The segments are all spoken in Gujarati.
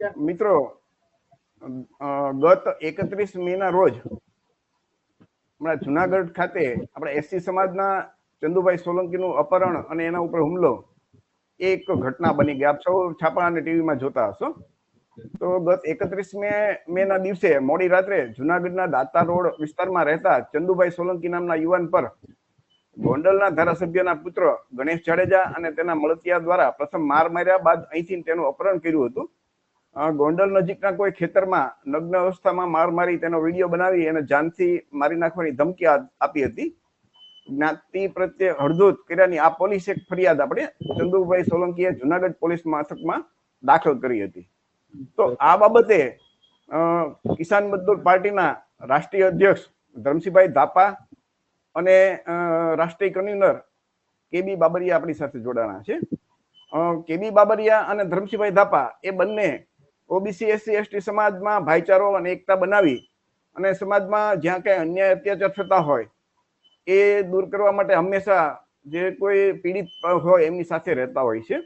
મિત્રો, ગત 31 મે ના રોજ હમણાં જુનાગઢ ખાતે આપણે એસસી સમાજના ચંદુભાઈ સોલંકીનું અપહરણ અને એના ઉપર હુમલો એ એક ઘટના બની ગઈ. આપ સૌ છાપા અને ટીવીમાં જોતા હશો. તો ગત 31 મે ના દિવસે મોડી રાત્રે જુનાગઢના દાતા રોડ વિસ્તારમાં રહેતા ચંદુભાઈ સોલંકી નામના યુવાન પર ગોંડલના ધારાસભ્યના પુત્ર ગણેશ જાડેજા અને તેના મળતિયા દ્વારા પ્રથમ માર માર્યા બાદ અહીંથી તેનું અપહરણ કર્યું હતું. ગોંડલ નજીકના કોઈ ખેતરમાં નગ્ન અવસ્થામાં માર મારી તેનો વિડીયો બનાવી અને જાનથી મારી નાખવાની ધમકી આપી હતી. જ્ઞાતિ પ્રત્યે હળદૂત કર્યાની આ પોલીસ એક ફરિયાદ આપણે ચંદુભાઈ સોલંકીએ જુનાગઢ પોલીસ મથકમાં દાખલ કરી હતી. તો આ બાબતે કિસાન મજદૂર પાર્ટીના રાષ્ટ્રીય અધ્યક્ષ ધરમસિંહભાઈ ધાપા અને રાષ્ટ્રીય કન્વીનર કેબી બાબરિયા આપણી સાથે જોડાણા છે. કેબી બાબરિયા અને ધરમસિંહભાઈ ધાપા એ બંને ઓબીસી એસસી એસટી સમાજમાં ભાઈચારો અને એકતા બનાવી અને સમાજમાં જ્યાં ક્યાંય અન્યાય અત્યાચાર થતા હોય એ દૂર કરવા માટે હંમેશા જે કોઈ પીડિત હોય એમની સાથે રહેતા હોય છે.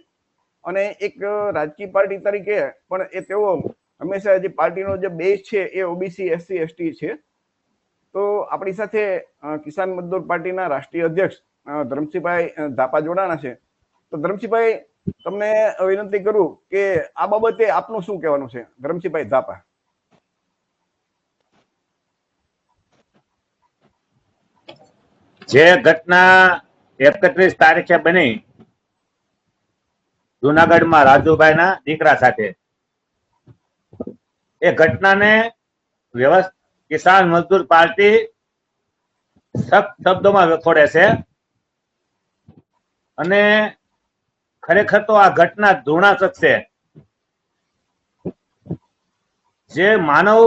અને એક રાજકીય પાર્ટી તરીકે પણ એ તેઓ હંમેશા જે પાર્ટીનો જે બેઝ છે એ ઓબીસી એસસી એસટી છે. તો આપણી સાથે કિસાન મજદૂર પાર્ટીના રાષ્ટ્રીય અધ્યક્ષ ધરમસિંહભાઈ ધાપા જોડાણા છે. તો ધરમસિંહભાઈ, તમને વિનંતી કરું કે આ બાબતે આપનું શું કહેવાનું છે? ધરમસિંહભાઈ ધાપા. જે ઘટના 31 તારીખે બની જુનાગઢમાં રાજુભાઈના દીકરા સાથે, એ ઘટનાને કિસાન મજદૂર પાર્ટી સખ્ત શબ્દોમાં વખોડે છે. અને ખરેખર તો આ ઘટના ધૃણાસ્પદ છે. જે માનવ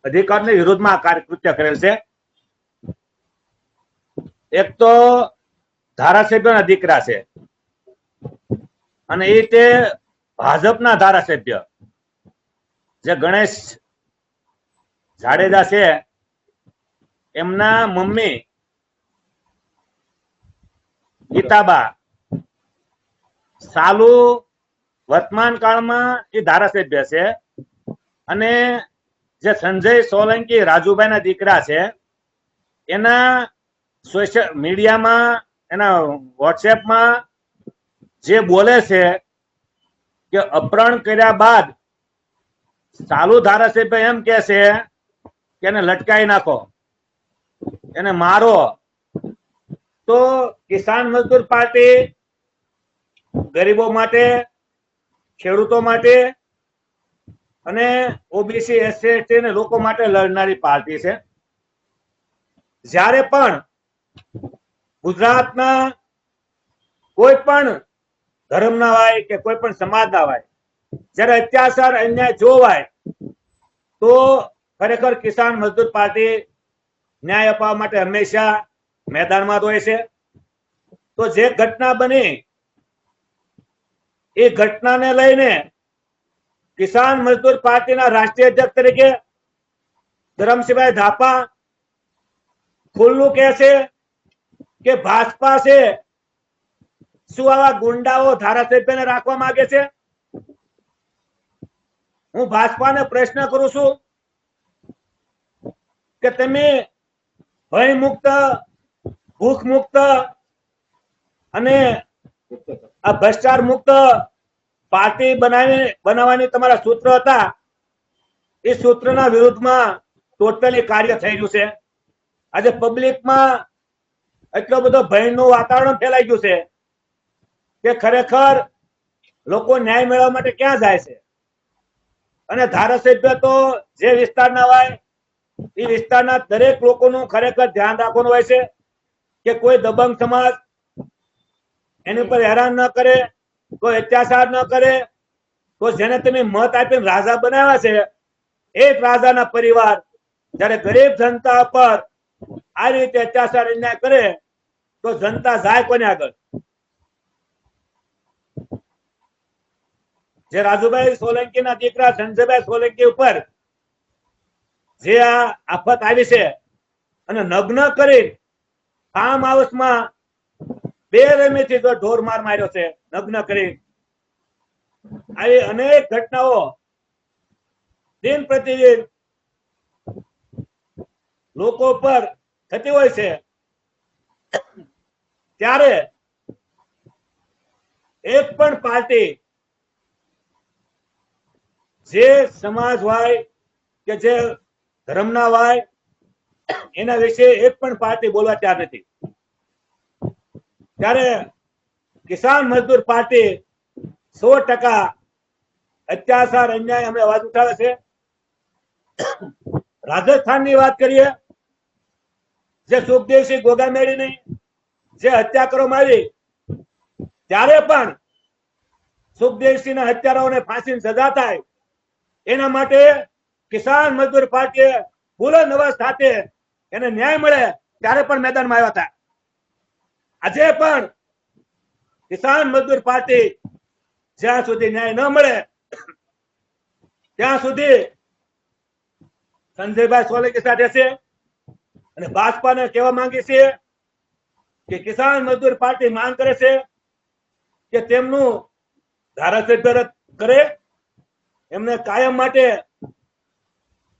અધિકારની વિરુદ્ધમાં કાર્યકૃત્ય કરેલ છે. એક તો ધારાસભ્યના દીકરા છે અને એ તે ભાજપના ધારાસભ્ય જે ગણેશ જાડેજા છે, એમના મમ્મી ગીતાબા સાલુ વર્તમાન કાળમાં એ ધારાસભ્ય છે. અને જે સંજય સોલંકી રાજુભાઈના દીકરા છે, એના સોશિયલ મીડિયામાં એના વોટ્સએપમાં જે બોલે છે કે અપહરણ કર્યા બાદ સાલુ ધારાસભ્ય એમ કે છે કે એને લટકાઈ નાખો, એને મારો. તો કિસાન મજદૂર પાર્ટી ગરીબો માટે, ખેડૂતો માટે અને ઓબીસી એસસી એસટી લોકો માટે લડનારી પાર્ટી છે. જ્યારે પણ ગુજરાતના કોઈ પણ ધર્મના હોય કે કોઈ પણ સમાજના હોય, જ્યારે અત્યાચાર અન્યાય જોવાય તો ખરેખર કિસાન મજદૂર પાર્ટી ન્યાય અપાવવા માટે હંમેશા મેદાનમાં હોય છે. તો જે ઘટના બની એ ઘટનાને લઈને કિસાન મજદૂર પાર્ટીના રાષ્ટ્રીય અધ્યક્ષ તરીકે ધરમસિંહભાઈ ધાપા ખુલ્લું કહે છે કે ભાજપા છે શું આવા ગુંડાઓ ધારાસભ્યને રાખવા માંગે છે? હું ભાજપાને પ્રશ્ન કરું છું કે તમે ભય મુક્ત, ભૂખ મુક્ત અને આ ભ્રષ્ટાચાર મુક્ત પાર્ટી બનાવવાની તમારા સૂત્ર હતા, એ સૂત્રના વિરુદ્ધમાં ટોટલી કાર્ય થઈ રહ્યું છે. આજે પબ્લિકમાં એટલો બધો ભયનું વાતાવરણ ફેલાઈ ગયું છે કે ખરેખર લોકો ન્યાય મેળવવા માટે ક્યાં જાય છે? અને ધારાસભ્ય તો જે વિસ્તારના હોય એ વિસ્તારના દરેક લોકોનું ખરેખર ધ્યાન રાખવાનું હોય છે કે કોઈ દબંગ સમાજ એની ઉપર હેરાન ન કરે, કોઈ અત્યાચાર ન કરે. તો જેને તમે મત આપીને રાજા બનાવ્યા છે, એ જ રાજાના પરિવાર જયારે ગરીબ જનતા પર આ રીતે અત્યાચાર અન્યાય કરે તો જનતા જાય કોને આગળ? જે રાજુભાઈ સોલંકીના દીકરા સંજયભાઈ સોલંકી ઉપર જે આ આફત આવી છે અને નગ્ન કરી ફાર્મ હાઉસમાં બેરહેમીથી ઢોર માર માર્યો છે, નગ્ન કરી. આવી અનેક ઘટનાઓ દિન પ્રતિદિન લોકો પર થતી હોય છે, ત્યારે એક પણ પાર્ટી જે સમાજ હોય કે જે ધર્મના હોય એના વિશે એક પણ પાર્ટી બોલવા તૈયાર નથી. ત્યારે કિસાન મજદૂર પાર્ટી 100% અત્યાચાર અન્યાય અમે અવાજ ઉઠાવે છે. રાજસ્થાનની વાત કરીએ, જે સુખદેવસિંહ ગોગામેડીની જે હત્યા કરવામાં આવી, ત્યારે પણ સુખદેવસિંહના હત્યારાઓને ફાંસીની સજા થાય એના માટે કિસાન મજદૂર પાર્ટીએ બુલંદ અવાજ સાથે એને ન્યાય મળે ત્યારે પણ મેદાનમાં આવ્યા હતા. આજે પણ કિસાન મજદૂર પાર્ટી જ્યાં સુધી ન્યાય ન મળે ત્યાં સુધી સંજયભાઈ સોલંકી સાથે છે. અને ભાજપાને કહેવા માંગીએ છીએ કે કિસાન મજદૂર પાર્ટી માંગ કરે છે કે તેમનું ધારાસભ્ય રદ કરે, એમને કાયમ માટે,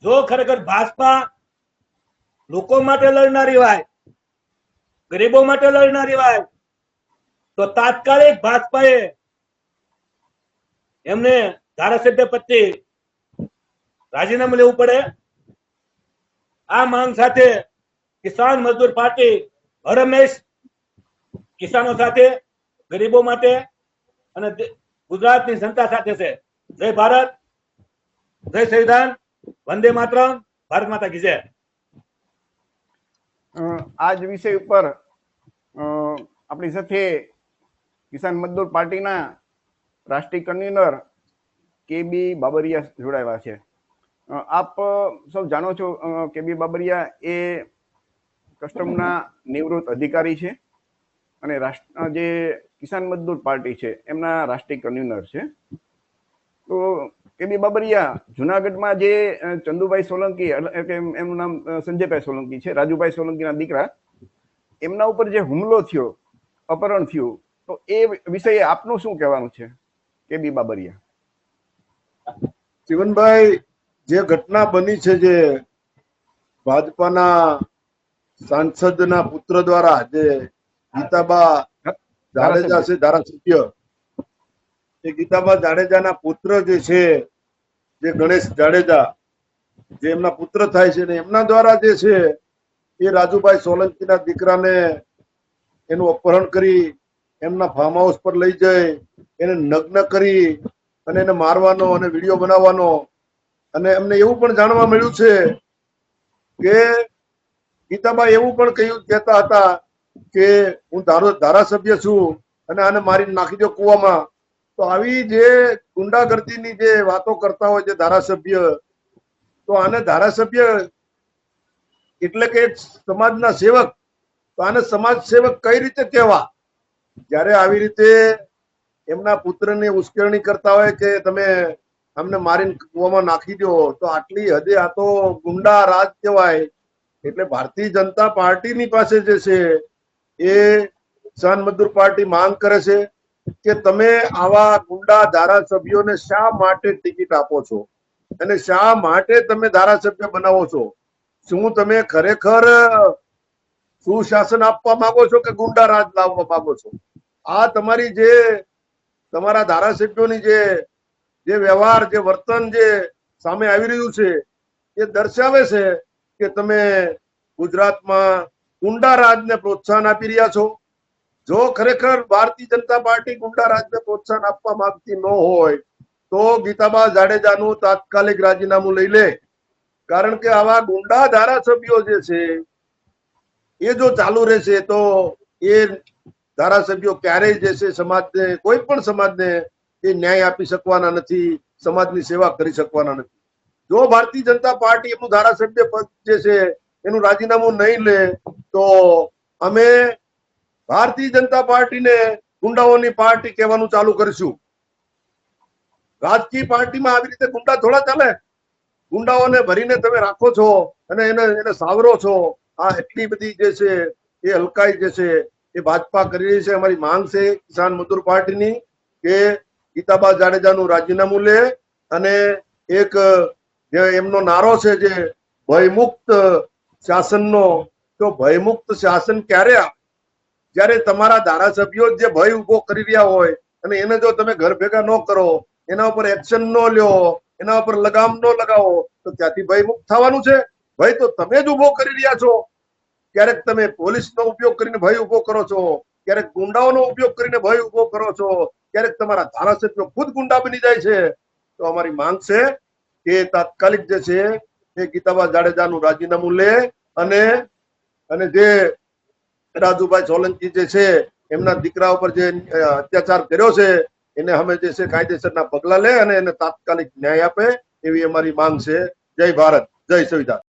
જો ખરેખર ભાજપા લોકો માટે લડનારી હોય, ગરીબો માટે લડનારી હોય, તો તાત્કાલિક ભાજપાએ એમને ધારાસભ્ય પદથી રાજીનામું લેવું પડે. આ માંગ સાથે કિસાન મજદૂર પાર્ટી હરહંમેશ કિસાનો સાથે, ગરીબો માટે અને ગુજરાતની જનતા સાથે છે. જય ભારત, જય સંવિધાન, વંદે માતરમ, ભારત માતા કી જય. આ જ વિષય ઉપર આપણી સાથે કિસાન મજદૂર પાર્ટીના રાષ્ટ્રીય કન્વીનર કે.બી. બાબરિયા જોડાયા છે. આપ સૌ જાણો છો કે.બી. બાબરિયા એ કસ્ટમના નિવૃત્ત અધિકારી છે અને જે કિસાન મજદૂર પાર્ટી છે એમના રાષ્ટ્રીય કન્વીનર છે. તો કે.બી. બાબરિયા જુનાગઢમાં જે ચંદુભાઈ સોલંકી, એમનું નામ સંજયભાઈ સોલંકી છે, રાજુભાઈ સોલંકીના દીકરા, એમના ઉપર જે હુમલો થયો, અપહરણ થયું, તો એ વિષયે આપનું શું કહેવાનું છે કે.બી. બાબરિયા? જીવનભાઈ, જે ઘટના બની છે, જે ભાજપાના સાંસદના પુત્ર દ્વારા, જે ગીતાબા જાડેજા છે ધારાસભ્ય, એ ગીતાબા જાડેજાના પુત્ર જે છે, જે ગણેશ જાડેજા, જે એમના પુત્ર થાય છે ને એમના દ્વારા જે છે એ રાજુભાઈ સોલંકીના દીકરાને એનું અપહરણ કરી એમના ફાર્મ હાઉસ પર લઈ જઈ એને નગ્ન કરી અને એને મારવાનો અને વિડીયો બનાવવાનો. અને અમને એવું પણ જાણવા મળ્યું છે કે ગીતાબા એવું પણ કહેતા હતા કે હું ધારાસભ્ય છું અને આને મારી નાખી દો કૂવામાં. તો આવી જે ગુંડાગર્દીની જે વાતો કરતા હોય છે ધારાસભ્ય, તો આને ધારાસભ્ય એટલે કે એક સમાજના સેવક, તો આને સમાજ સેવક કઈ રીતે કહેવા? જ્યારે આવી રીતે એમના પુત્રની ઉશ્કેરણી કરતા હોય કે તમે અમને મારીને કૂવામાં નાખી દો, તો આટલી હદે આ તો ગુંડા રાજ કહેવાય. એટલે ભારતીય જનતા પાર્ટીની પાસે જે છે એ કિસાન મજદૂર પાર્ટી માંગ કરે છે કે તમે આવા ગુંડા ધારાસભ્યોને શા માટે ટિકિટ આપો છો અને શા માટે તમે ધારાસભ્ય બનાવો છો? શું તમે ખરેખર સુશાસન આપવા માંગો છો કે ગુંડા રાજ લાવવા માંગો છો? આ તમારી જે તમારા ધારાસભ્યોની જે વ્યવહાર, જે વર્તન જે સામે આવી રહ્યું છે એ દર્શાવે છે કે તમે ગુજરાતમાં ગુંડા રાજને પ્રોત્સાહન આપી રહ્યા છો. જો ખરેખર ભારતીય જનતા પાર્ટી ગુંડા રાજને પ્રોત્સાહન આપવા માંગતી ન હોય તો ગીતાબા જાડેજાનું તાત્કાલિક રાજીનામું લઈ લે. કારણ કે આવા ગુંડા ધારાસભ્યો જે છે એ જો ચાલુ રહેશે તો એ ધારાસભ્યો ક્યારેય જે છે સમાજને, કોઈ પણ સમાજને એ ન્યાય આપી શકવાના નથી, સમાજની સેવા કરી શકવાના નથી. જો ભારતીય જનતા પાર્ટી એનું ધારાસભ્ય પદ જે છે એનું રાજીનામું નહીં લે તો અમે ભારતીય જનતા પાર્ટીને ગુંડાઓની પાર્ટી કહેવાનું ચાલુ કરીશું. રાજકીય પાર્ટીમાં આવી રીતે ગુંડા થોડા ચાલે. ગુંડાઓને ભરીને તમે રાખો છો અને એને સાવરો છો. આ એટલી બધી જે છે એ હલકાઈ જે છે એ ભાજપા કરી રહી છે. અમારી માંગ છે કિસાન મજદૂર પાર્ટીની કે ગીતાબા જાડેજાનું રાજીનામું લે અને એક જે એમનો નારો છે જે ભયમુક્ત શાસનનો, તો ભયમુક્ત શાસન ક્યારે આવે? જ્યારે તમારા ધારાસભ્યો જે ભય ઉભો કરી રહ્યા હોય અને એને જો તમે ઘર ભેગા ન કરો, એના ઉપર એક્શન ન લ્યો, એના ઉપર લગામ ન લગાવો, તો ત્યાંથી ભયમુક્ત થવાનું છે? ભય તો તમે જ ઉભો કરી રહ્યા છો. ક્યારેક તમે પોલીસનો ઉપયોગ કરીને ભય ઉભો કરો છો, ક્યારેક ગુંડાઓનો ઉપયોગ કરીને ભય ઉભો કરો છો, ક્યારેક તમારા ધારાસભ્યો ખુદ ગુંડા બની જાય છે. તો અમારી માંગ છે કે તાત્કાલિક જે છે એ ગીતાબા જાડેજાનું રાજીનામું લે અને જે રાજુભાઈ સોલંકી જે છે એમના દીકરા ઉપર જે અત્યાચાર કર્યો છે એને અમે જે છે કાયદેસરના પગલા લે અને એને તાત્કાલિક ન્યાય આપે, એવી અમારી માંગ છે. જય ભારત, જય સંવિધાન.